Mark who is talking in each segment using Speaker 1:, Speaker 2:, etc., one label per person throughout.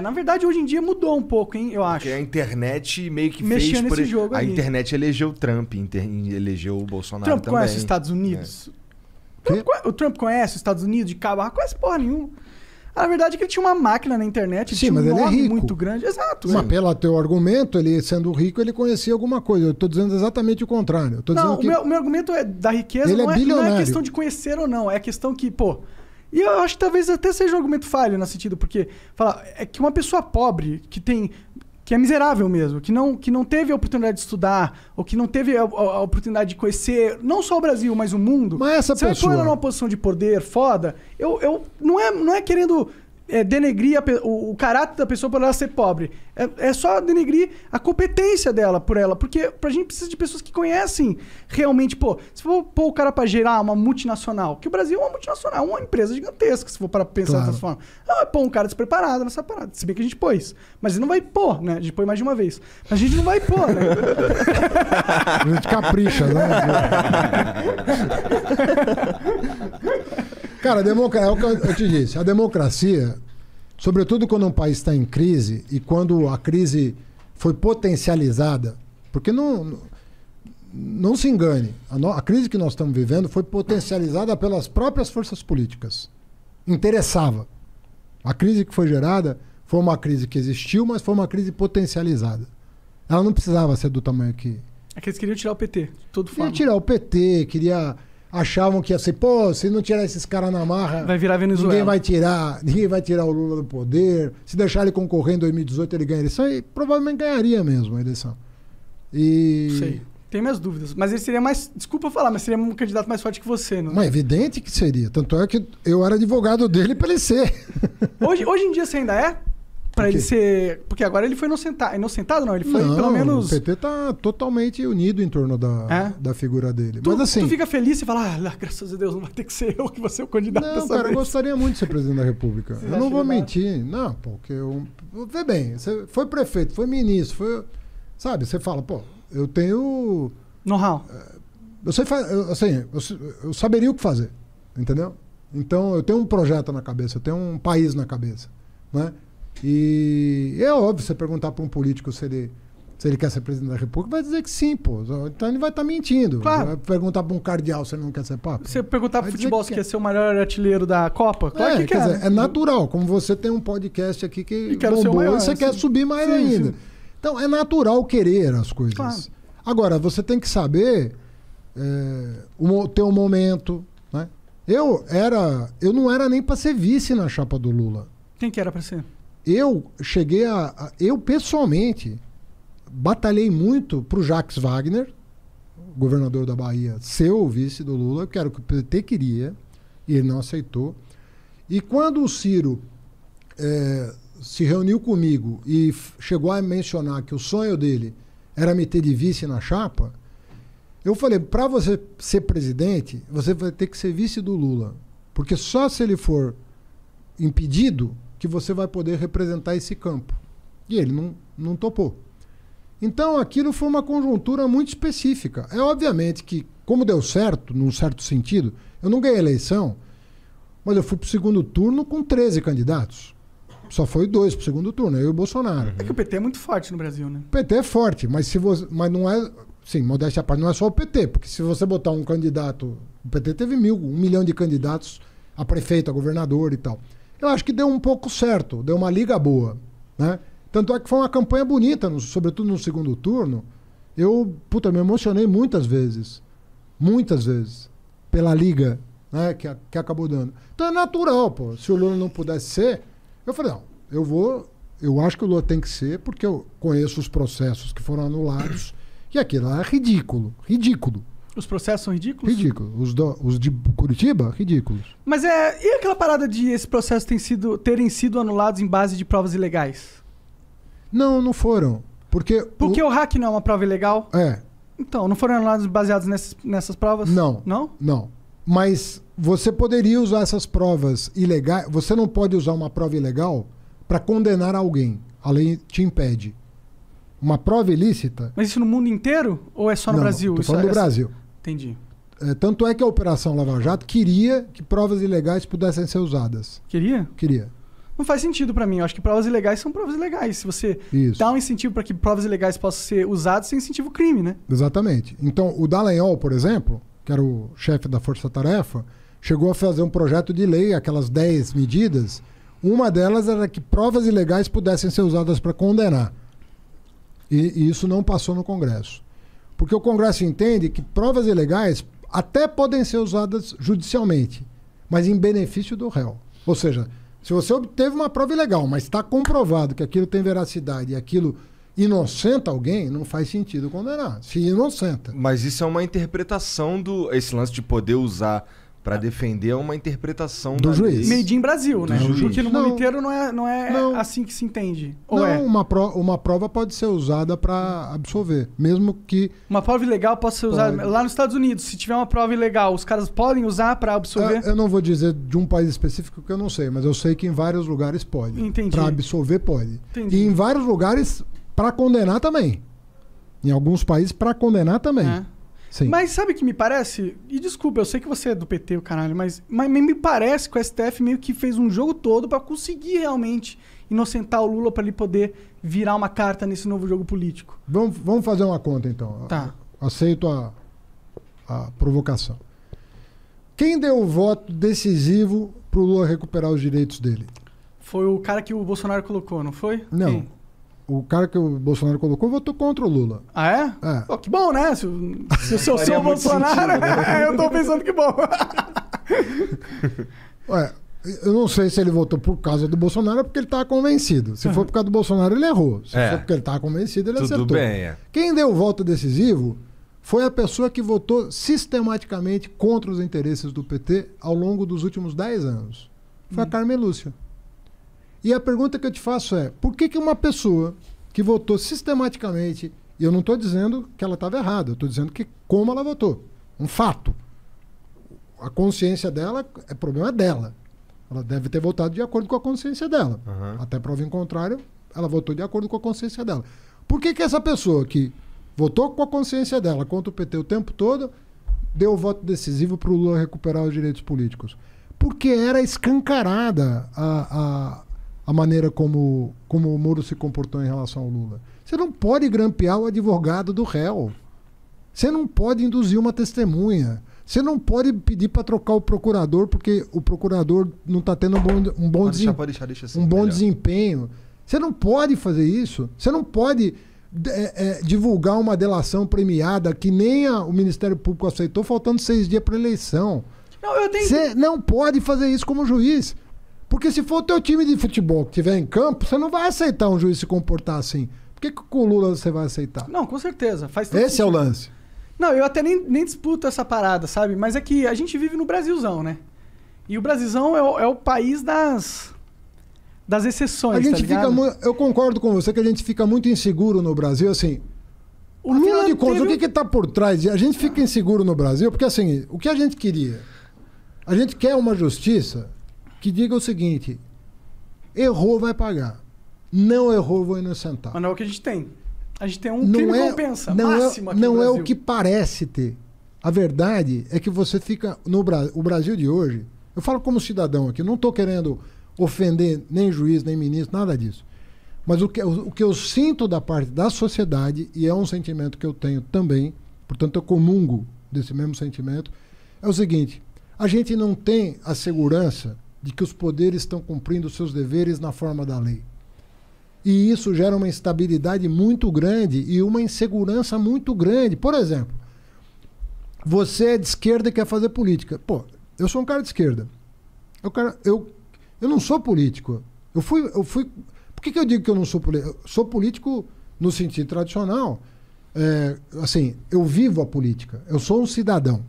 Speaker 1: na verdade, hoje em dia mudou um pouco, hein, eu acho.
Speaker 2: Porque a internet meio que
Speaker 1: mexeu nesse jogo
Speaker 2: a
Speaker 1: aí.
Speaker 2: internet elegeu o Trump, elegeu o Bolsonaro
Speaker 1: Trump
Speaker 2: também.
Speaker 1: conhece os Estados Unidos? O Trump conhece os Estados Unidos de cabo? Conhece porra nenhuma. Na verdade é que ele tinha uma máquina na internet,
Speaker 3: Sim,
Speaker 1: tinha
Speaker 3: mas
Speaker 1: um
Speaker 3: ele é
Speaker 1: nome
Speaker 3: rico.
Speaker 1: muito grande. Exato.
Speaker 3: Mas pelo teu argumento, ele sendo rico, ele conhecia alguma coisa. Eu tô dizendo exatamente o contrário. Eu tô
Speaker 1: Não,
Speaker 3: dizendo
Speaker 1: o meu argumento da riqueza
Speaker 3: Ele é
Speaker 1: não é
Speaker 3: bilionário.
Speaker 1: questão de conhecer ou não, é questão que, pô... E eu acho que talvez até seja um argumento falho nesse sentido, porque é que uma pessoa pobre, que é miserável mesmo, que não teve a oportunidade de estudar, ou que não teve a oportunidade de conhecer não só o Brasil, mas o mundo,
Speaker 3: Mas essa
Speaker 1: você vai pôr ela numa posição de poder foda, não é querendo denegrir o caráter da pessoa por ela ser pobre. É só denegrir a competência dela por ela. Porque a gente precisa de pessoas que conhecem realmente. Pô, se for pôr o cara pra gerar uma multinacional, que o Brasil é uma multinacional, uma empresa gigantesca, se for para pensar dessa forma. Não vai pôr um cara despreparado nessa parada. Se bem que a gente pôs. Mas ele não vai pôr, né? A gente põe mais de uma vez. Mas a gente não vai pôr, né?
Speaker 3: A gente capricha, né? Cara, é o que eu te disse. A democracia, sobretudo quando um país está em crise e quando a crise foi potencializada, porque não se engane, a crise que nós estamos vivendo foi potencializada pelas próprias forças políticas. Interessava. A crise que foi gerada foi uma crise que existiu, mas foi uma crise potencializada. Ela não precisava ser do tamanho que...
Speaker 1: É que eles queriam tirar o PT, de toda forma.
Speaker 3: Queria tirar o PT, achavam que ia ser, pô, se não tirar esses caras na marra,
Speaker 1: vai virar Venezuela.
Speaker 3: Ninguém vai tirar o Lula do poder. Se deixar ele concorrer em 2018, ele ganha a eleição e provavelmente ganharia mesmo a eleição.
Speaker 1: Sei. Tenho minhas dúvidas. Mas ele seria mais, desculpa falar, mas seria um candidato mais forte que você, não é?
Speaker 3: Mas é evidente que seria. Tanto é que eu era advogado dele para ele ser.
Speaker 1: Hoje em dia você ainda é? Pra ele ser... Porque agora ele foi inocentado, não? Ele foi, pelo menos...
Speaker 3: O PT tá totalmente unido em torno da figura dele. Mas assim...
Speaker 1: Tu fica feliz e fala, graças a Deus, não vai ter que ser eu que vou ser o candidato dessa vez.
Speaker 3: Eu gostaria muito de ser presidente da República. Eu não vou mentir. Não, porque vê bem, você foi prefeito, foi ministro, foi... Sabe, você fala, pô, eu tenho...
Speaker 1: Know-how.
Speaker 3: Eu saberia o que fazer, entendeu? Então, eu tenho um projeto na cabeça, eu tenho um país na cabeça, né? E é óbvio, você perguntar para um político se ele quer ser presidente da República, vai dizer que sim, pô. Então ele vai estar mentindo.
Speaker 1: Claro.
Speaker 3: Vai perguntar para um cardeal se ele não quer ser papa.
Speaker 1: Você perguntar para futebol se quer ser o maior artilheiro da Copa? Claro que quer.
Speaker 3: Quer dizer, é natural. Como você tem um podcast aqui que bombou, você quer subir mais ainda. Sim. Então é natural querer as coisas. Claro. Agora, você tem que saber ter um momento. Né? Eu não era nem para ser vice na chapa do Lula.
Speaker 1: Quem que era para ser?
Speaker 3: Eu pessoalmente batalhei muito pro Jacques Wagner, governador da Bahia, ser o vice do Lula, que era o que o PT queria, e ele não aceitou. E quando o Ciro se reuniu comigo e chegou a mencionar que o sonho dele era me ter de vice na chapa, eu falei, para você ser presidente, você vai ter que ser vice do Lula, porque só se ele for impedido que você vai poder representar esse campo. E ele não topou. Então aquilo foi uma conjuntura muito específica. É obviamente que, como deu certo, num certo sentido, eu não ganhei a eleição, mas eu fui pro segundo turno com 13 candidatos. Só foi 2 pro segundo turno, eu e o Bolsonaro.
Speaker 1: É que o PT é muito forte no Brasil, né?
Speaker 3: O PT é forte, mas não é... Sim, modéstia à parte, não é só o PT, porque se você botar um candidato... O PT teve 1 milhão de candidatos a prefeito, a governador e tal. Eu acho que deu um pouco certo, deu uma liga boa, né? Tanto é que foi uma campanha bonita, sobretudo no segundo turno. Eu me emocionei muitas vezes, pela liga, né, que acabou dando. Então é natural, pô. Se o Lula não pudesse ser, eu falei, não, eu acho que o Lula tem que ser, porque eu conheço os processos que foram anulados, e aquilo é ridículo.
Speaker 1: Os processos são ridículos?
Speaker 3: Ridículos. Os de Curitiba, ridículos.
Speaker 1: Mas e aquela parada de esses processos terem sido anulados em base de provas ilegais?
Speaker 3: Não foram. Porque
Speaker 1: o hack não é uma prova ilegal?
Speaker 3: É.
Speaker 1: Então, não foram anulados baseados nessas provas?
Speaker 3: Não.
Speaker 1: Não?
Speaker 3: Não. Mas você poderia usar essas provas ilegais. Você não pode usar uma prova ilegal para condenar alguém. A lei te impede. Uma prova ilícita...
Speaker 1: Mas isso no mundo inteiro? Ou é só no Brasil?
Speaker 3: Tô falando do Brasil.
Speaker 1: Entendi.
Speaker 3: Tanto é que a Operação Lava Jato queria que provas ilegais pudessem ser usadas.
Speaker 1: Queria?
Speaker 3: Queria.
Speaker 1: não faz sentido pra mim. Eu acho que provas ilegais são provas ilegais. Se você
Speaker 3: Isso.
Speaker 1: dá um incentivo pra que provas ilegais possam ser usadas, você incentiva o crime, né?
Speaker 3: Exatamente. Então, o Dallagnol, por exemplo, que era o chefe da Força Tarefa, chegou a fazer um projeto de lei, aquelas 10 medidas. Uma delas era que provas ilegais pudessem ser usadas para condenar. E isso não passou no Congresso. Porque o Congresso entende que provas ilegais até podem ser usadas judicialmente, mas em benefício do réu. Ou seja, se você obteve uma prova ilegal, mas está comprovado que aquilo tem veracidade e aquilo inocenta alguém, não faz sentido condenar. Se inocenta.
Speaker 2: Mas isso é uma interpretação do... Esse lance de poder usar pra defender é uma interpretação
Speaker 3: Do
Speaker 2: da
Speaker 3: juiz.
Speaker 2: lei.
Speaker 1: Made in Brasil, né?
Speaker 2: juiz.
Speaker 1: Porque no mundo
Speaker 3: Não.
Speaker 1: inteiro não é
Speaker 3: Não.
Speaker 1: assim que se entende. Ou
Speaker 3: Não,
Speaker 1: é?
Speaker 3: uma prova pode ser usada para absolver, mesmo que...
Speaker 1: Uma prova ilegal pode ser usada
Speaker 3: Pode.
Speaker 1: lá nos Estados Unidos. Se tiver uma prova ilegal, os caras podem usar pra absolver?
Speaker 3: Eu não vou dizer de um país específico que eu não sei, mas eu sei que em vários lugares pode.
Speaker 1: Entendi.
Speaker 3: Para absolver pode.
Speaker 1: Entendi.
Speaker 3: E em vários lugares para condenar também. Em alguns países para condenar também.
Speaker 1: É.
Speaker 3: Sim.
Speaker 1: Mas sabe o que me parece? E desculpa, eu sei que você é do PT, o caralho, mas me parece que o STF meio que fez um jogo todo pra conseguir realmente inocentar o Lula pra ele poder virar uma carta nesse novo jogo político.
Speaker 3: Vamos fazer uma conta então.
Speaker 1: Tá.
Speaker 3: Aceito a provocação. Quem deu o voto decisivo pro Lula recuperar os direitos dele?
Speaker 1: Foi o cara que o Bolsonaro colocou, não foi?
Speaker 3: Não.
Speaker 1: Quem?
Speaker 3: O cara que o Bolsonaro colocou votou contra o Lula.
Speaker 1: Ah, é?
Speaker 3: É.
Speaker 1: Pô, que bom, né? Se eu sou
Speaker 2: Faria
Speaker 1: o
Speaker 2: muito
Speaker 1: Bolsonaro,
Speaker 2: sentido,
Speaker 1: eu tô pensando que bom.
Speaker 3: Ué, eu não sei se ele votou por causa do Bolsonaro ou porque ele estava convencido. Se for por causa do Bolsonaro, ele errou. Se for porque ele estava convencido, ele
Speaker 2: Tudo
Speaker 3: acertou.
Speaker 2: bem, é.
Speaker 3: Quem deu o voto decisivo foi a pessoa que votou sistematicamente contra os interesses do PT ao longo dos últimos 10 anos. Foi a Carmen Lúcia. E a pergunta que eu te faço é, por que uma pessoa que votou sistematicamente, e eu não estou dizendo que ela estava errada, eu estou dizendo que como ela votou. Um fato. A consciência dela é problema dela. Ela deve ter votado de acordo com a consciência dela.
Speaker 2: Uhum.
Speaker 3: Até prova em contrário, ela votou de acordo com a consciência dela. Por que essa pessoa que votou com a consciência dela contra o PT o tempo todo deu o voto decisivo para o Lula recuperar os direitos políticos? Porque era escancarada a maneira como o Moro se comportou em relação ao Lula. Você não pode grampear o advogado do réu. Você não pode induzir uma testemunha. Você não pode pedir para trocar o procurador porque o procurador não está tendo um bom
Speaker 2: Deixa assim,
Speaker 3: um bom
Speaker 2: melhor.
Speaker 3: desempenho. Você não pode fazer isso. Você não pode divulgar uma delação premiada que nem o Ministério Público aceitou, faltando 6 dias para eleição.
Speaker 1: Não, eu tenho...
Speaker 3: Você não pode fazer isso como juiz. Porque se for o teu time de futebol que estiver em campo, você não vai aceitar um juiz se comportar assim. Por que com o Lula você vai aceitar?
Speaker 1: Não, com certeza. Faz todo
Speaker 3: Esse é o
Speaker 1: sentido.
Speaker 3: lance.
Speaker 1: Não, eu até nem disputo essa parada, sabe? Mas é que a gente vive no Brasilzão, né? E o Brasilzão é o país das exceções,
Speaker 3: A gente
Speaker 1: tá ligado?
Speaker 3: eu concordo com você que a gente fica muito inseguro no Brasil, assim.
Speaker 1: O
Speaker 3: Afinal
Speaker 1: Lula
Speaker 3: de contas,
Speaker 1: teve-
Speaker 3: o que está por trás? A gente fica inseguro no Brasil, porque assim, o que a gente queria? A gente quer uma justiça que diga o seguinte: errou, vai pagar. Não errou, vou inocentar.
Speaker 1: Mas não é o que a gente tem. A gente tem um crime compensa máximo aqui
Speaker 3: não
Speaker 1: no
Speaker 3: é
Speaker 1: Brasil.
Speaker 3: o que parece ter. A verdade é que você fica o Brasil de hoje. Eu falo como cidadão aqui, não estou querendo ofender nem juiz, nem ministro, nada disso. Mas o que eu sinto da parte da sociedade, e é um sentimento que eu tenho também, portanto eu comungo desse mesmo sentimento, é o seguinte: a gente não tem a segurança de que os poderes estão cumprindo seus deveres na forma da lei. E isso gera uma instabilidade muito grande e uma insegurança muito grande. Por exemplo, você é de esquerda e quer fazer política. Pô, eu sou um cara de esquerda. Eu não sou político. Eu fui. Por que eu digo que eu não sou político? Eu sou político no sentido tradicional. Assim, eu vivo a política. Eu sou um cidadão.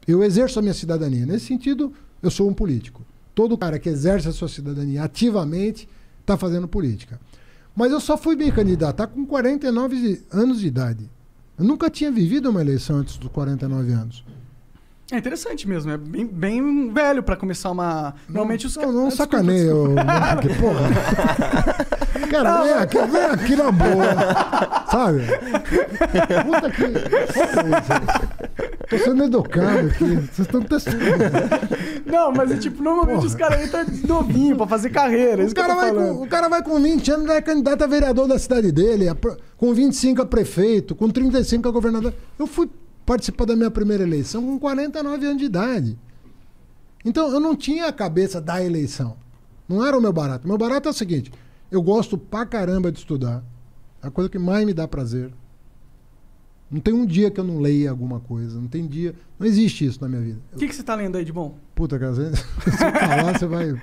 Speaker 3: Eu exerço a minha cidadania. Nesse sentido, eu sou um político. Todo cara que exerce a sua cidadania ativamente está fazendo política. Mas eu só fui me candidatar com 49 anos de idade. Eu nunca tinha vivido uma eleição antes dos 49 anos.
Speaker 1: É interessante mesmo, é bem velho pra começar uma... Normalmente os caras...
Speaker 3: Não sacaneia, Henrique, porra. Cara, vem aqui na boa. Sabe? Puta que... Tô sendo educado aqui. Vocês estão testando.
Speaker 1: Não, mas é tipo, normalmente os caras aí tá novinho pra fazer carreira. Isso que eu tô falando.
Speaker 3: O cara vai com 20 anos, é candidato a vereador da cidade dele, com 25 a prefeito, com 35 a governador. Eu fui participar da minha primeira eleição com 49 anos de idade. Então, eu não tinha a cabeça da eleição. Não era o meu barato. O meu barato é o seguinte, eu gosto pra caramba de estudar. É a coisa que mais me dá prazer. Não tem um dia que eu não leia alguma coisa. Não existe isso na minha vida.
Speaker 1: O que você tá lendo aí de bom?
Speaker 3: Puta, cara, se eu falar, você vai...